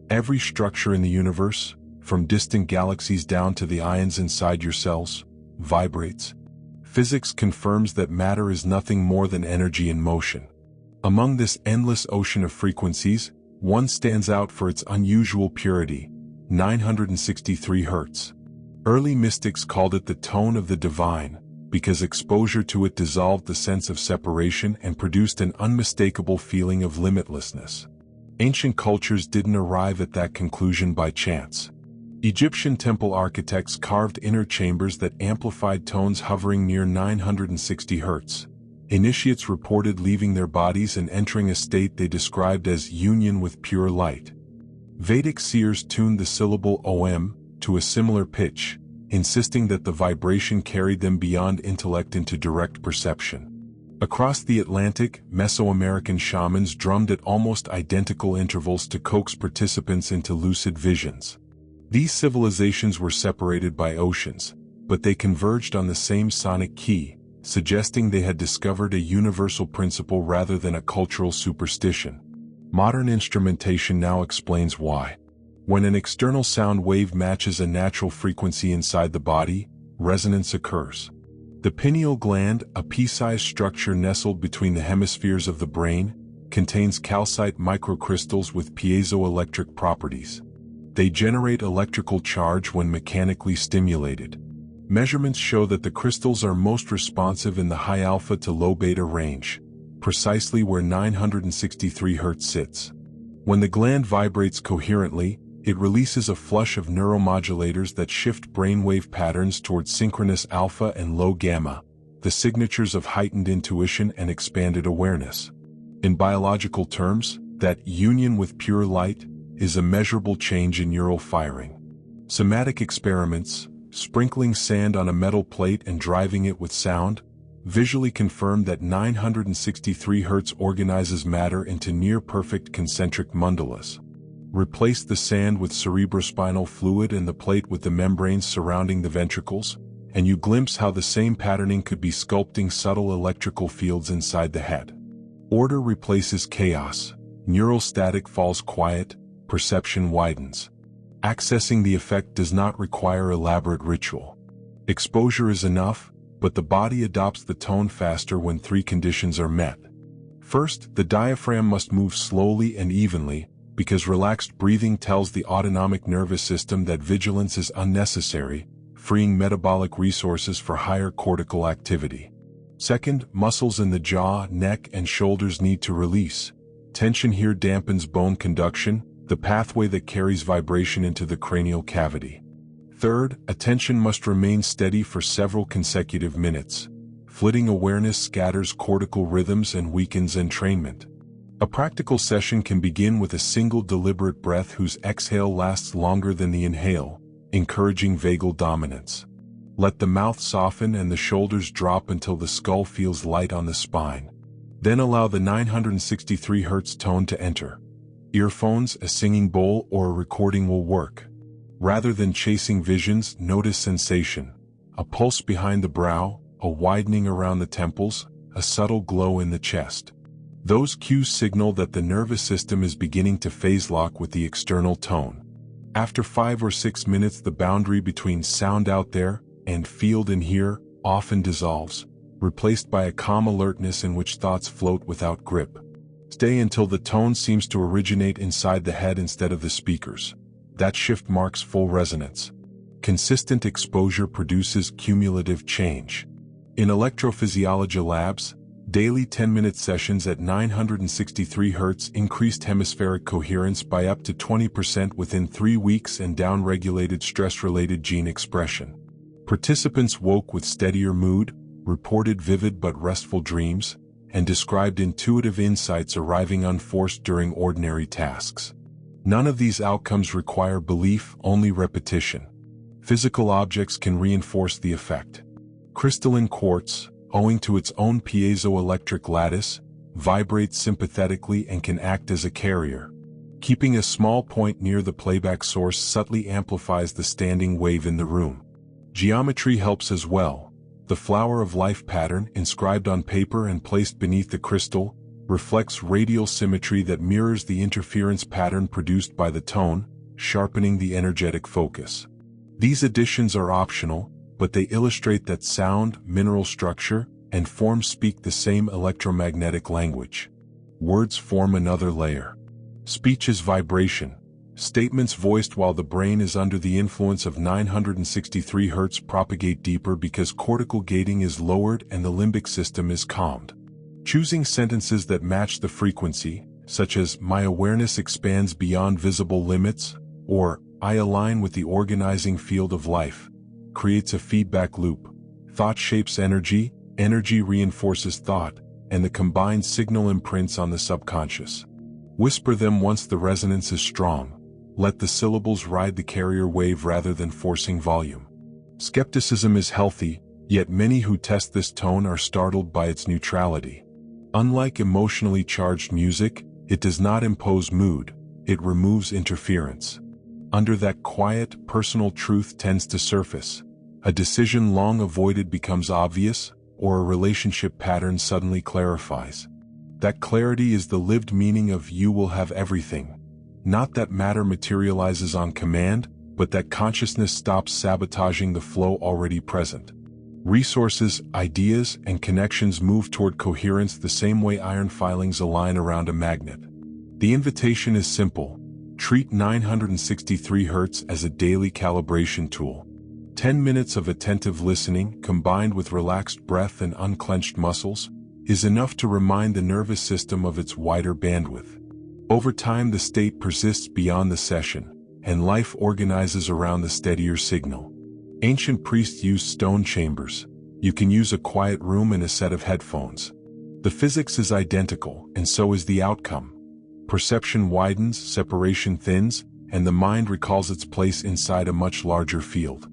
Every structure in the universe, from distant galaxies down to the ions inside your cells, vibrates. Physics confirms that matter is nothing more than energy in motion. Among this endless ocean of frequencies, one stands out for its unusual purity: 963 Hz. Early mystics called it the tone of the divine, because exposure to it dissolved the sense of separation and produced an unmistakable feeling of limitlessness. Ancient cultures didn't arrive at that conclusion by chance. Egyptian temple architects carved inner chambers that amplified tones hovering near 960 Hz. Initiates reported leaving their bodies and entering a state they described as union with pure light. Vedic seers tuned the syllable Om to a similar pitch, insisting that the vibration carried them beyond intellect into direct perception. Across the Atlantic, Mesoamerican shamans drummed at almost identical intervals to coax participants into lucid visions. These civilizations were separated by oceans, but they converged on the same sonic key, suggesting they had discovered a universal principle rather than a cultural superstition. Modern instrumentation now explains why. When an external sound wave matches a natural frequency inside the body, resonance occurs. The pineal gland, a pea-sized structure nestled between the hemispheres of the brain, contains calcite microcrystals with piezoelectric properties. They generate electrical charge when mechanically stimulated. Measurements show that the crystals are most responsive in the high alpha to low beta range, precisely where 963 Hz sits. When the gland vibrates coherently, it releases a flush of neuromodulators that shift brainwave patterns towards synchronous alpha and low gamma, the signatures of heightened intuition and expanded awareness. In biological terms, that union with pure light is a measurable change in neural firing. Somatic experiments, sprinkling sand on a metal plate and driving it with sound, visually confirm that 963 Hz organizes matter into near-perfect concentric mandalas. Replace the sand with cerebrospinal fluid and the plate with the membranes surrounding the ventricles, and you glimpse how the same patterning could be sculpting subtle electrical fields inside the head. Order replaces chaos, neural static falls quiet, perception widens. Accessing the effect does not require elaborate ritual. Exposure is enough, but the body adopts the tone faster when three conditions are met. First, the diaphragm must move slowly and evenly, because relaxed breathing tells the autonomic nervous system that vigilance is unnecessary, freeing metabolic resources for higher cortical activity. Second, muscles in the jaw, neck, and shoulders need to release. Tension here dampens bone conduction, the pathway that carries vibration into the cranial cavity. Third, attention must remain steady for several consecutive minutes. Flitting awareness scatters cortical rhythms and weakens entrainment. A practical session can begin with a single deliberate breath whose exhale lasts longer than the inhale, encouraging vagal dominance. Let the mouth soften and the shoulders drop until the skull feels light on the spine. Then allow the 963 Hz tone to enter. Earphones, a singing bowl, or a recording will work. Rather than chasing visions, notice sensation. A pulse behind the brow, a widening around the temples, a subtle glow in the chest. Those cues signal that the nervous system is beginning to phase lock with the external tone. After 5 or 6 minutes, the boundary between sound out there and field in here often dissolves, replaced by a calm alertness in which thoughts float without grip. Stay until the tone seems to originate inside the head instead of the speakers. That shift marks full resonance. Consistent exposure produces cumulative change. In electrophysiology labs, daily 10-minute sessions at 963 Hz increased hemispheric coherence by up to 20% within 3 weeks and downregulated stress-related gene expression. Participants woke with steadier mood, reported vivid but restful dreams, and described intuitive insights arriving unforced during ordinary tasks. None of these outcomes require belief, only repetition. Physical objects can reinforce the effect. Crystalline quartz, owing to its own piezoelectric lattice, vibrates sympathetically and can act as a carrier. Keeping a small point near the playback source subtly amplifies the standing wave in the room. Geometry helps as well. The flower of life pattern, inscribed on paper and placed beneath the crystal, reflects radial symmetry that mirrors the interference pattern produced by the tone, sharpening the energetic focus. These additions are optional, but they illustrate that sound, mineral structure, and form speak the same electromagnetic language. Words form another layer. Speech is vibration. Statements voiced while the brain is under the influence of 963 Hz propagate deeper because cortical gating is lowered and the limbic system is calmed. Choosing sentences that match the frequency, such as "My awareness expands beyond visible limits," or "I align with the organizing field of life," creates a feedback loop. Thought shapes energy, energy reinforces thought, and the combined signal imprints on the subconscious. Whisper them once the resonance is strong. Let the syllables ride the carrier wave rather than forcing volume. Skepticism is healthy, yet many who test this tone are startled by its neutrality. Unlike emotionally charged music, it does not impose mood, it removes interference. Under that quiet, personal truth tends to surface. A decision long avoided becomes obvious, or a relationship pattern suddenly clarifies. That clarity is the lived meaning of "you will have everything." Not that matter materializes on command, but that consciousness stops sabotaging the flow already present. Resources, ideas, and connections move toward coherence the same way iron filings align around a magnet. The invitation is simple. Treat 963 Hz as a daily calibration tool. 10 minutes of attentive listening, combined with relaxed breath and unclenched muscles, is enough to remind the nervous system of its wider bandwidth. Over time, the state persists beyond the session, and life organizes around the steadier signal. Ancient priests used stone chambers. You can use a quiet room and a set of headphones. The physics is identical, and so is the outcome. Perception widens, separation thins, and the mind recalls its place inside a much larger field.